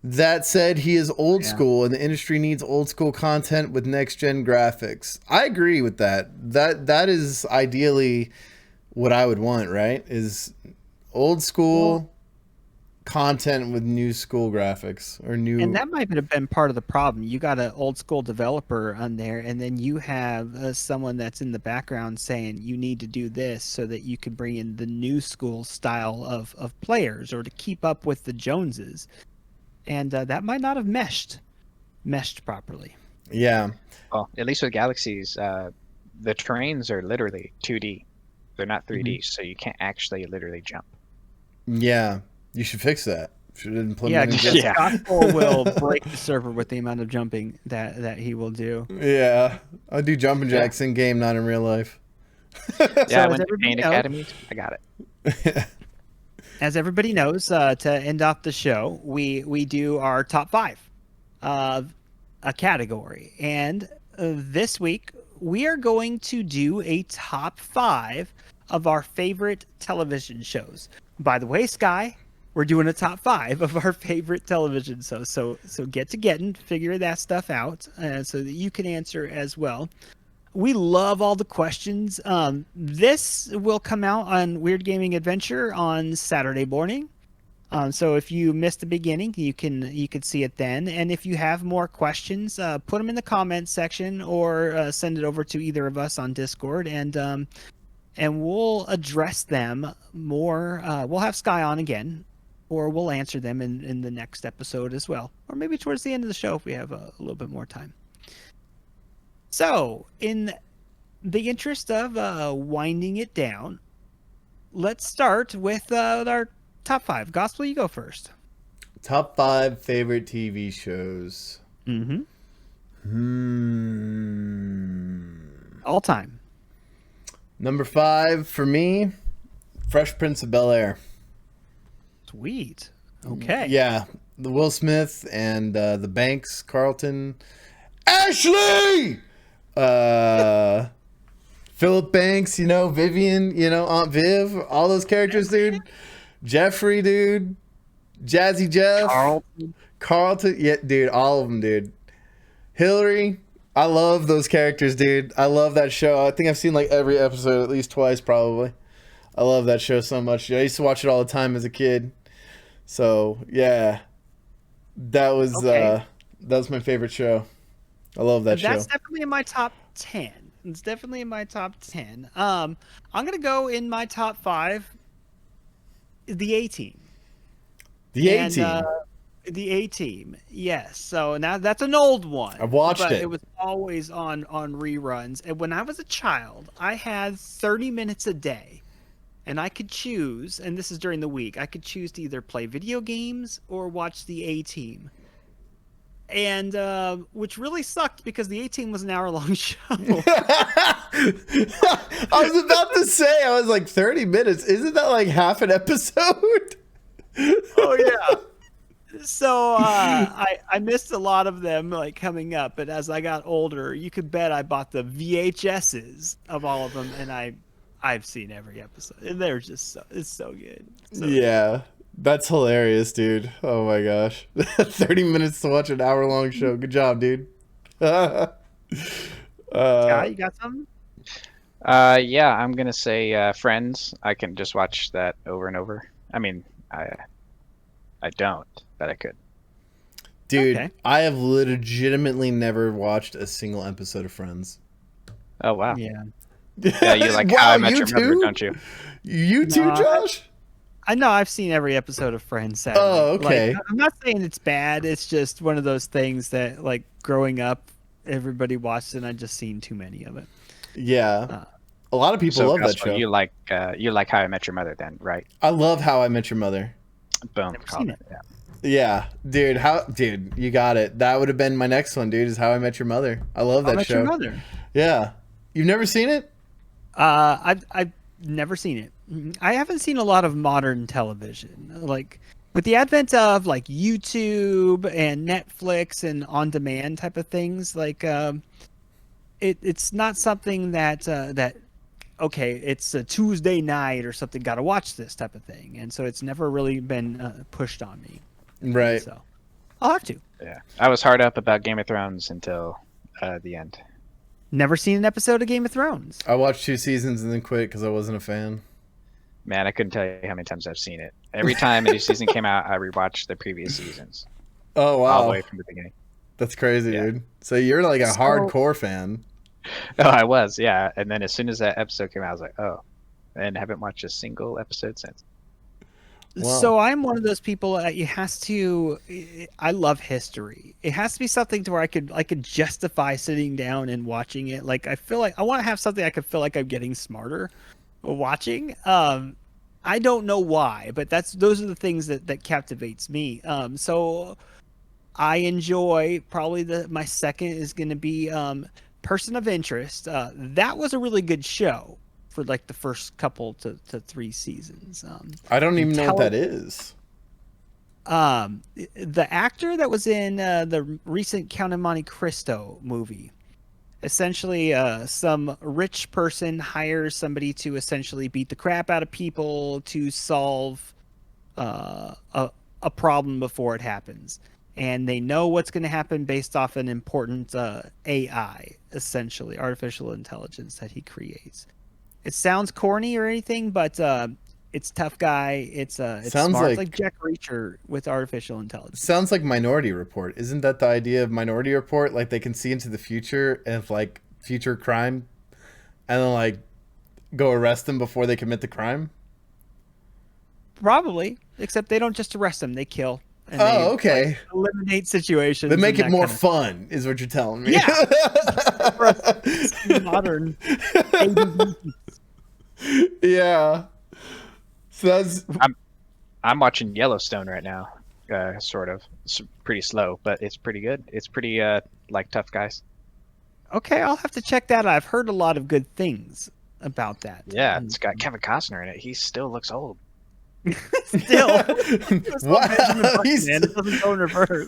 That said, he is old school, and the industry needs old school content with next-gen graphics. I agree with that. That is ideally what I would want, right? Is old school content with new school graphics or new. And that might have been part of the problem. You got an old school developer on there, and then you have someone that's in the background saying you need to do this so that you can bring in the new school style of players or to keep up with the Joneses. And that might not have meshed properly. Yeah. Well, at least with Galaxies, the terrains are literally 2D. They're not 3D, so you can't actually literally jump. Yeah. You should fix that. Should implement Gospel will break the server with the amount of jumping that he will do. Yeah. I'll do jumping jacks in game, not in real life. I went to Paint Academy. I got it. As everybody knows, to end off the show, we do our top 5 of a category. And this week, we are going to do a top 5 of our favorite television shows. By the way, Sky, we're doing a top 5 of our favorite television shows. So get to getting, figure that stuff out so that you can answer as well. We love all the questions. This will come out on Weird Gaming Adventure on Saturday morning. So if you missed the beginning, you could see it then. And if you have more questions, put them in the comments section or send it over to either of us on Discord, and we'll address them more. We'll have Sky on again, or we'll answer them in the next episode as well, or maybe towards the end of the show if we have a little bit more time. So, in the interest of winding it down, let's start with our top 5. Gospel, you go first. Top 5 favorite TV shows. Mm-hmm. All time. Number 5 for me, Fresh Prince of Bel-Air. Sweet. Okay. Yeah, the Will Smith and the Banks, Carlton, Ashley, Philip Banks, Vivian, Aunt Viv, all those characters, dude. Jeffrey, dude. Jazzy Jeff. Carlton. Yeah, dude, all of them, dude. Hillary. I love those characters, dude. I love that show. I think I've seen like every episode at least twice, probably. I love that show so much. I used to watch it all the time as a kid. So yeah, that was my favorite show. I love that show. That's definitely in my top 10. It's definitely in my top 10. I'm gonna go in my top 5. The A-Team. The A-Team. The A-Team, yes. So now that's an old one. I've watched it. It was always on reruns. And when I was a child, I had 30 minutes a day. And I could choose, and this is during the week, I could choose to either play video games or watch the A-Team. And which really sucked because the A-Team was an hour-long show. I was about to say, I was like, 30 minutes? Isn't that like half an episode? Oh, yeah. So I missed a lot of them like coming up, but as I got older, you could bet I bought the VHSs of all of them, and I've seen every episode, and they're just it's so good. Yeah, that's hilarious, dude. Oh my gosh, 30 minutes to watch an hour-long show. Good job, dude. Scott, you got something? Yeah, I'm gonna say Friends. I can just watch that over and over. I mean, I don't, but I could. Dude, Okay. I have legitimately never watched a single episode of Friends. Oh wow. Yeah. Yeah, you like Wow, How I Met you Your Mother, too? don't you? You too, No, Josh? I know I've seen every episode of Friends. Sadly. Oh, okay. Like, I'm not saying it's bad. It's just one of those things that, like, growing up, everybody watched it, and I'd just seen too many of it. Yeah. A lot of people So love that Gospel, show. you like How I Met Your Mother, then, right? I love How I Met Your Mother. Boom. Never called seen it. it. Yeah. Yeah, dude, you got it. That would have been my next one, dude, is How I Met Your Mother. I love How I that Met show. Your Mother. Yeah. You've never seen it? I've never seen it. I haven't seen a lot of modern television. Like, with the advent of like YouTube and Netflix and on-demand type of things, like it's not something that okay, it's a Tuesday night or something. Got to watch this type of thing, and so it's never really been pushed on me. Right. So I'll have to. Yeah. I was hard up about Game of Thrones until the end. Never seen an episode of Game of Thrones. I watched 2 seasons and then quit because I wasn't a fan. Man, I couldn't tell you how many times I've seen it. Every time a new season came out, I rewatched the previous seasons. Oh, wow. All the way from the beginning. That's crazy, Yeah. dude. So you're like a So- hardcore fan. Oh, I was, yeah. And then as soon as that episode came out, I was like, oh. And haven't watched a single episode since. Wow. So I'm one of those people. It has to. I love history. It has to be something to where I could justify sitting down and watching it. Like I feel like I want to have something I could feel like I'm getting smarter watching. I don't know why, but those are the things that captivates me. So I enjoy probably my second is going to be Person of Interest. That was a really good show for like the first couple to 3 seasons. I don't even know what that is. The actor that was in the recent Count of Monte Cristo movie, essentially some rich person hires somebody to essentially beat the crap out of people to solve a problem before it happens, and they know what's going to happen based off an important AI, essentially artificial intelligence that he creates. It sounds corny or anything, but It's tough guy. It's Sounds smart. It's like- like Jack Reacher with artificial intelligence. Sounds like Minority Report. Isn't that the idea of Minority Report? Like they can see into the future of like future crime, and then like go arrest them before they commit the crime. Probably, except they don't just arrest them; they kill. And Oh, they, okay. like, eliminate situations. They make and it that more kind of fun, is what you're telling me. Yeah. Modern. Yeah. So that's I'm watching Yellowstone right now. Sort of. It's pretty slow, but it's pretty good. It's pretty like tough guys. Okay, I'll have to check that out. I've heard a lot of good things about that. Yeah, it's got Kevin Costner in it. He still looks old. Still, Wow, man, it doesn't go in reverse.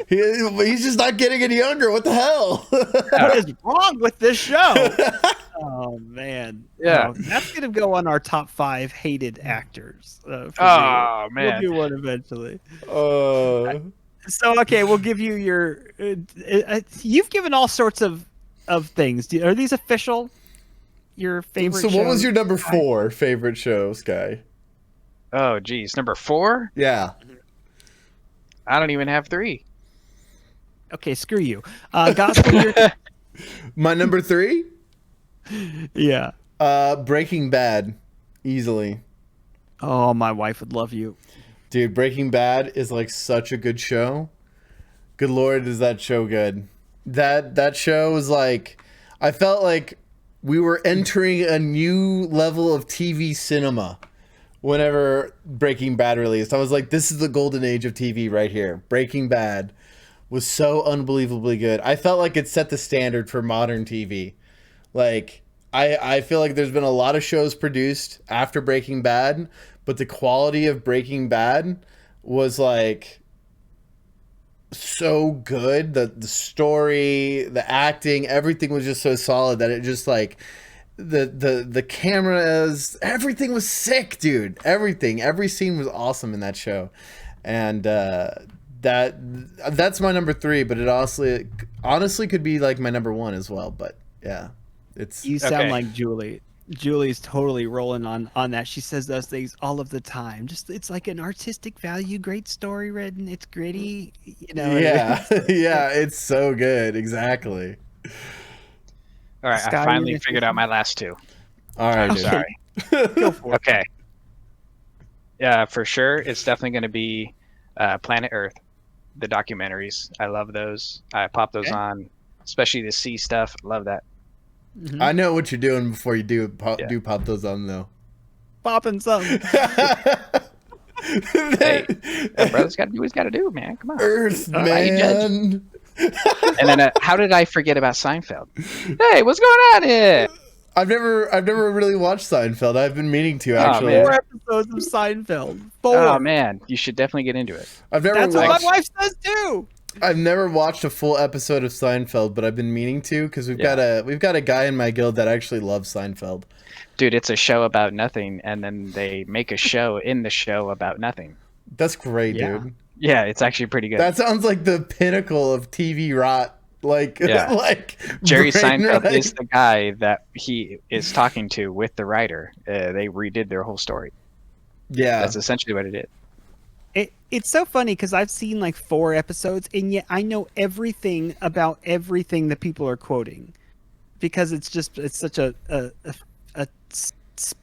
he's just not getting any younger. What the hell? What is wrong with this show? Oh man, Yeah. Oh, that's gonna go on our top 5 hated actors. For Oh me. man. We'll do one eventually. So Okay, we'll give you your. You've given all sorts of things. Are these official? Your favorite? what was shows? your number 4 favorite show, Sky? Oh geez, number 4? Yeah. I don't even have 3. Okay, screw you. Gospel. My number 3? Yeah. Breaking Bad. Easily. Oh, my wife would love you. Dude, Breaking Bad is like such a good show. Good Lord, is that show good. That show was like, I felt like we were entering a new level of TV cinema whenever Breaking Bad released. I was like, this is the golden age of TV right here. Breaking Bad was so unbelievably good. I felt like it set the standard for modern TV. Like, I feel like there's been a lot of shows produced after Breaking Bad, but the quality of Breaking Bad was like so good. The story, the acting, everything was just so solid that it just like the cameras, everything was sick, dude. Every scene was awesome in that show. And that's my number 3, but it honestly could be like my number 1 as well. But yeah, it's You sound Okay. like Julie. Julie's totally rolling on that. She says those things all of the time. Just it's like an artistic value, great story written. It's gritty, you know. yeah, yeah, it's so good. Exactly. All right, Sky, I finally you're figured out my last 2. All right, I'm dude. sorry. Go for it. Okay. Yeah, for sure. It's definitely going to be Planet Earth, the documentaries. I love those. I pop those Okay. on, especially the sea stuff. Love that. Mhm. I know what you're doing before you do pop those on though. Popping something. Hey, brother's got to do what he's got to do, man. Come on. Earth, Why you judge? man. And then, how did I forget about Seinfeld? Hey, what's going on here? I've never really watched Seinfeld. I've been meaning to actually. man. 4 episodes of Seinfeld. 4. Oh man, you should definitely get into it. I've never That's what watched. my wife says too. I've never watched a full episode of Seinfeld, but I've been meaning to because we've got a guy in my guild that actually loves Seinfeld. Dude, it's a show about nothing, and then they make a show in the show about nothing. That's great, Yeah. dude. Yeah, it's actually pretty good. That sounds like the pinnacle of TV rot. Like, Yeah. like Jerry brain Seinfeld rot. is the guy that he is talking to with the writer. They redid their whole story. Yeah, That's essentially what it is. It's so funny because I've seen like 4 episodes, and yet I know everything about everything that people are quoting, because it's such a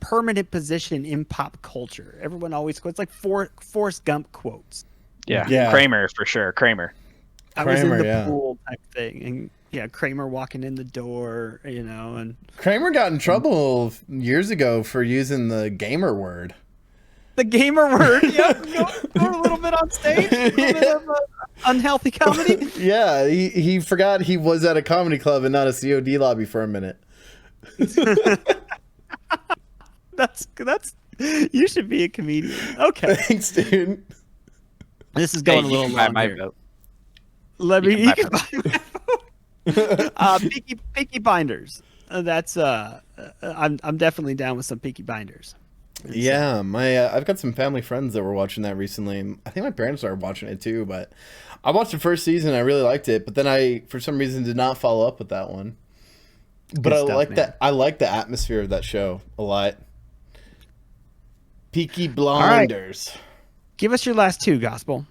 permanent position in pop culture. Everyone always quotes like Forrest Gump quotes. Yeah. Yeah. Kramer for sure. Kramer. I was in Kramer, the yeah. pool type thing, and yeah, Kramer walking in the door, you know, and Kramer got in trouble years ago for using the gamer word. the gamer word. Yep, go a little bit on stage, a little bit of unhealthy comedy. Yeah, he forgot he was at a comedy club and not a COD lobby for a minute. That's you should be a comedian. Okay, Thanks, dude. this is going a you little can buy long my here. vote. Let me. You You can can buy Peaky Binders. That's I'm definitely down with some Peaky Binders. Yeah, my I've got some family friends that were watching that recently. I think my parents started watching it too, but I watched the first season. I really liked it, but then I, for some reason, did not follow up with that one. But Good I stuff, like man. that. I like the atmosphere of that show a lot. Peaky Blinders. Give us your last two, Gospel.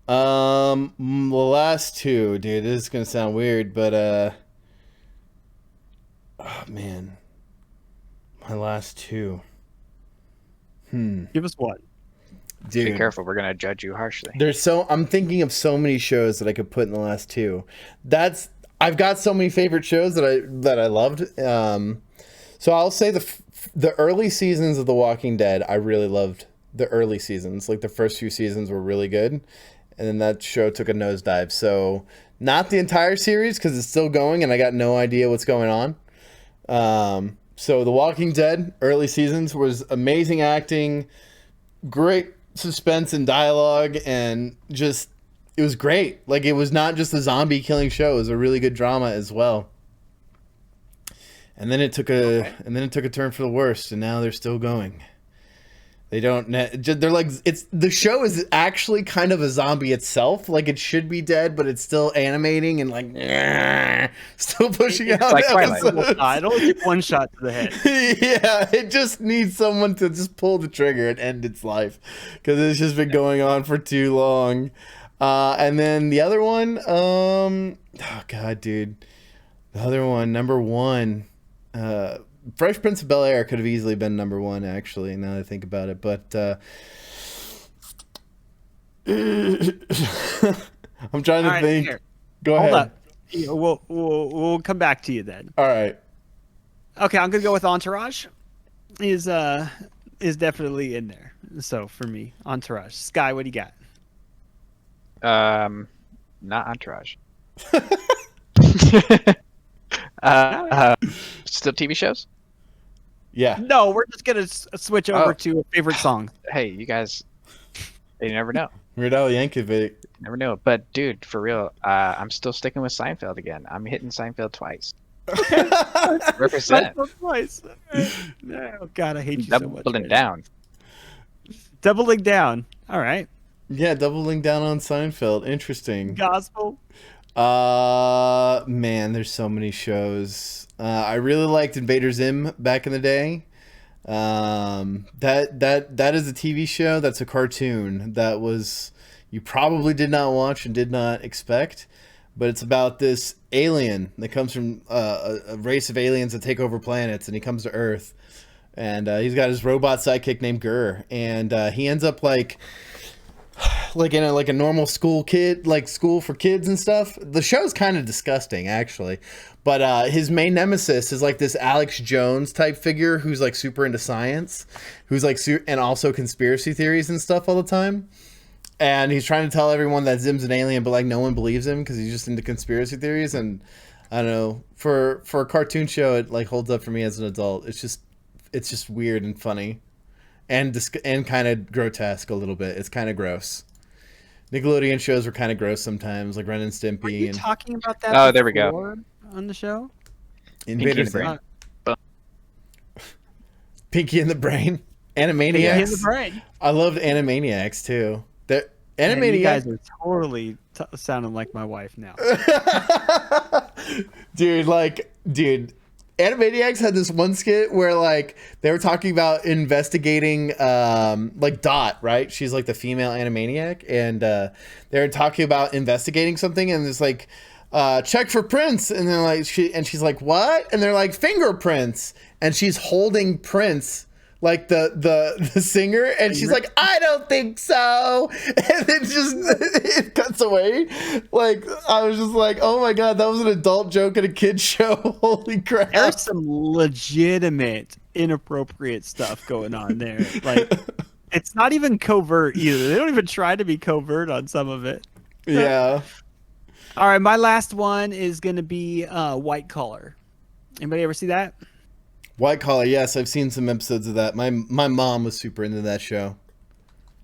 The last two, dude. This is gonna sound weird, but oh man, my last two. Give us one. Dude, Be careful, we're gonna judge you harshly. I'm thinking of so many shows that I could put in the last two. I've got so many favorite shows that I loved. So I'll say the early seasons of The Walking Dead, I really loved the early seasons. Like the first few seasons were really good, and then that show took a nosedive. So not the entire series because it's still going, and I got no idea what's going on. So The Walking Dead early seasons was amazing acting, great suspense and dialogue, and just it was great. Like it was not just a zombie killing show; it was a really good drama as well. And then it took a turn for the worst, and now they're still going. They're like the show is actually kind of a zombie itself. Like it should be dead, but it's still animating and like still pushing out like episodes. It'll get one shot to the head. Yeah, it just needs someone to just pull the trigger and end its life because it's just been going on for too long. And then the other one, oh god, dude, the other one, number one. Fresh Prince of Bel-Air could have easily been number one, actually, now that I think about it. But I'm trying to think. Here. Go Hold ahead. up. We'll come back to you then. All right. Okay, I'm gonna go with Entourage. Is definitely in there. So for me, Entourage. Sky, what do you got? Not Entourage. Still TV shows? Yeah. No, we're just gonna switch over Oh. to a favorite song. Hey, you guys, you never know. Weird Al Yankovic. Never know. But dude, for real, I'm still sticking with Seinfeld again. I'm hitting Seinfeld twice. Represent. Twice. Oh God, I hate you so much. Doubling man. down. Doubling down. All right. Yeah, doubling down on Seinfeld. Interesting. Gospel. Man, there's so many shows. I really liked Invader Zim back in the day. That is a TV show. That's a cartoon that was you probably did not watch and did not expect, but it's about this alien that comes from a race of aliens that take over planets, and he comes to Earth, and he's got his robot sidekick named Gurr, and he ends up like in a normal school for kids and stuff. The show's kind of disgusting actually, but his main nemesis is like this Alex Jones type figure who's like super into science, who's like and also conspiracy theories and stuff all the time. And he's trying to tell everyone that Zim's an alien, but like no one believes him because he's just into conspiracy theories. And I don't know, for a cartoon show, it like holds up for me as an adult. It's just weird and funny. And kind of grotesque a little bit. It's kind of gross. Nickelodeon shows were kind of gross sometimes, like Ren and Stimpy. Were you and talking about that? Oh, there we go. before on the show. Invader Pinky and the Zim. Pinky and the Brain. Yeah, Animaniacs. in the brain. I loved Animaniacs too. Man, you guys Animaniacs. are totally sounding like my wife now. Dude, Animaniacs had this one skit where like they were talking about investigating like Dot, right? She's like the female Animaniac, and they were talking about investigating something, and it's like check for prints, and they're like she's like, what? And they're like, fingerprints, and she's holding Prince, like the singer, and she's like, I don't think so, and it cuts away. Like I was just like, oh my god, that was an adult joke at a kid's show. Holy crap. There's some legitimate inappropriate stuff going on there. Like it's not even covert either. They don't even try to be covert on some of it. Yeah. All right, my last one is gonna be White Collar. Anybody ever see that? White Collar, yes, I've seen some episodes of that. My mom was super into that show.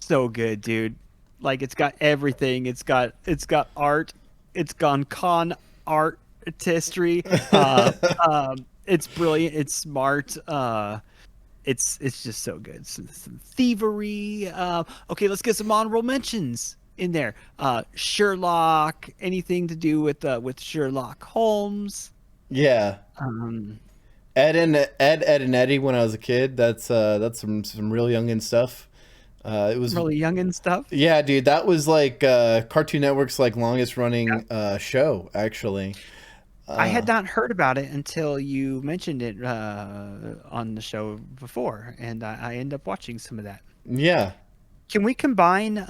So good, dude. Like it's got everything. It's got art. It's got con artistry. It's brilliant. It's smart. It's just so good. Some thievery. Okay, let's get some honorable mentions in there. Sherlock. Anything to do with Sherlock Holmes. Yeah. Ed, and Eddie when I was a kid. That's some real youngin stuff. It was Really young and stuff. Yeah, dude, that was like Cartoon Network's like longest running show, actually. I had not heard about it until you mentioned it on the show before, and I ended up watching some of that. Yeah. Can we combine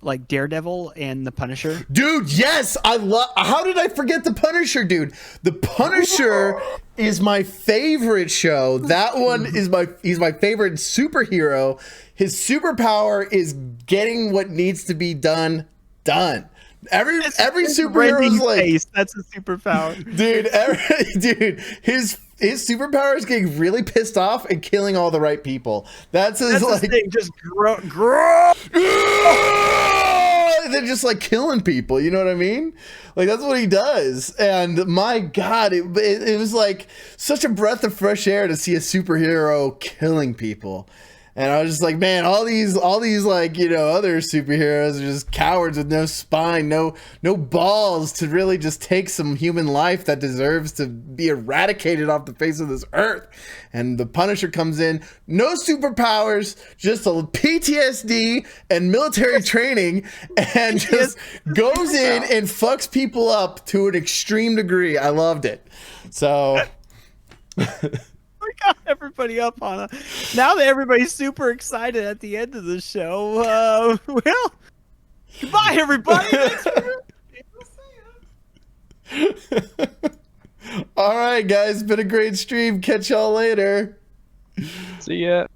like Daredevil and the Punisher? Dude, yes, I love. How did I forget the Punisher, dude? The Punisher is my favorite show. That one is he's my favorite superhero. His superpower is getting what needs to be done. Every superhero is like face. That's a superpower, dude. His superpower is getting really pissed off and killing all the right people. That's his That's like his thing. Just grow. They're just like killing people. You know what I mean? Like that's what he does. And my God, it was like such a breath of fresh air to see a superhero killing people. And I was just like, man, all these like, you know, other superheroes are just cowards with no spine, no balls to really just take some human life that deserves to be eradicated off the face of this earth. And the Punisher comes in, no superpowers, just a PTSD and military training, and just goes in and fucks people up to an extreme degree. I loved it. So We got everybody up on it. Now that everybody's super excited at the end of the show, well, goodbye, everybody. all right, guys, been a great stream. Catch y'all later. See ya.